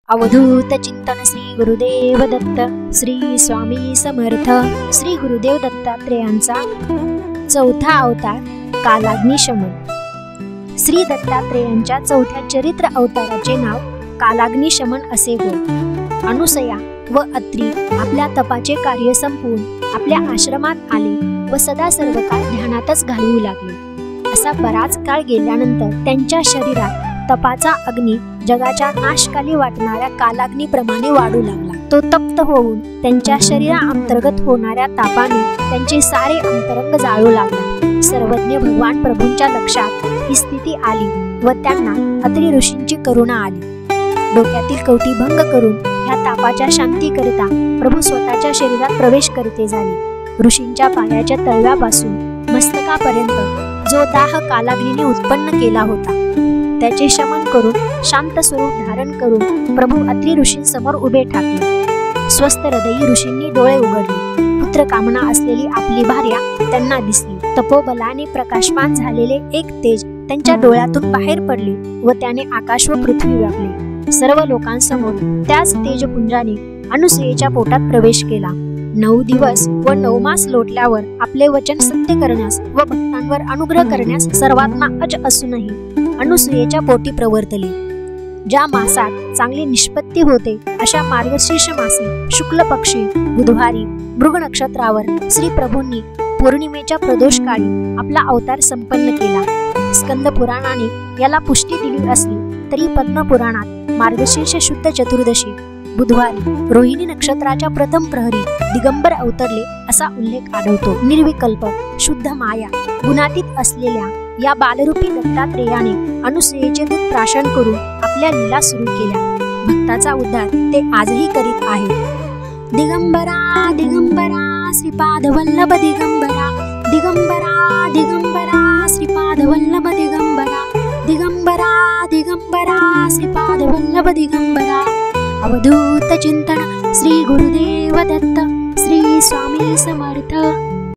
अवधूत चिंतन श्री गुरुदेव दत्त श्री स्वामी समर्थ। श्री गुरुदेव दत्तात्रेयांचा चौथा अवतार कालाग्निशमन। श्री दत्तात्रेयांच्या चौथ्या चरित्र अवताराचे नाव कालाग्निशमन असे होय। अनुसया व अत्री आपल्या तपाचे कार्य संपवून आपल्या आश्रमात आले व सदा सर्व काळ ध्यानातच घालवू लागले। असा बराच काळ गेल्यानंतर त्यांच्या शरीरात तपाचा अग्नी जगाच्या नाशकाली वाटणाऱ्या कालाग्नीप्रमाणे वाढू लागला। तो तप्त होऊन त्यांच्या शरीराअंतर्गत होणाऱ्या तापाने त्यांचे सारे अंतरंग जाळू लागला। सर्वज्ञ भगवान प्रभूंच्या लक्षात ही स्थिती आली व त्यांना अत्री ऋषींची करुणा आली। डोक्यातील कवटी भंग करून ह्या तापाच्या शांतीकरिता प्रभू स्वतःच्या शरीरात प्रवेश करते झाले। ऋषींच्या पायाच्या तळव्यापासून मस्तकापर्यंत जो दाह कालाग्नीने उत्पन्न केला होता त्याचे शमन करून शांत स्वरूप धारण करून प्रभू अत्री ऋषींसमोर उभे ठाकले। स्वस्थ हृदयी ऋषींनी डोळे उघडले। पुत्र कामना असलेली आपली भार्या त्यांना दिसली। तपोबलाने प्रकाशमान झालेले एक तेज त्यांच्या डोळ्यातून बाहेर पडले व त्याने आकाश व पृथ्वी व्यापले। सर्व लोकांसमोर त्याच तेजपुंजाने अनुसयेच्या पोटात प्रवेश केला। 9 दिवस व 9 मास लोटल्यावर आपले वचन सत्य करण्यास व भक्तांवर अनुग्रह करण्यास सर्वात्मा अज असूनही अनुसयेच्या पोटी प्रवर्तले। ज्या मासात चांगली निष्पत्ती होते अशा मार्गशीर्ष मासी शुक्ल पक्षी बुधवारी मृग नक्षत्रावर श्री प्रभूंनी पौर्णिमेच्या प्रदोष काळी आपला अवतार संपन्न केला। स्कंद पुराणाने याला पुष्टी दिली असली तरी पद्म पुराणात मार्गशीर्ष शुद्ध चतुर्दशी बुधवारी रोहिणी नक्षत्राच्या प्रथम प्रहरी दिगंबर अवतरले असा उल्लेख आढळतो। निर्विकल्प शुद्ध माया गुणातीत असलेल्या या बालरूपी दत्तात्रेयाने अनुसयेचे दूत प्राशन करून आपल्या लीला सुरू केल्या। भक्ताचा उद्धार ते आजही करीत आहेत। दिगंबरा दिगंबरा श्रीपाद वल्लभ दिगंबरा दिगंबरा दिगंबरा श्रीपाद वल्लभ दिगंबरा दिगंबरा दिगंबरा श्रीपाद वल्लभ दिगंबरा। अवधूत चिंतन श्री गुरुदेव दत्त श्री स्वामी समर्थ।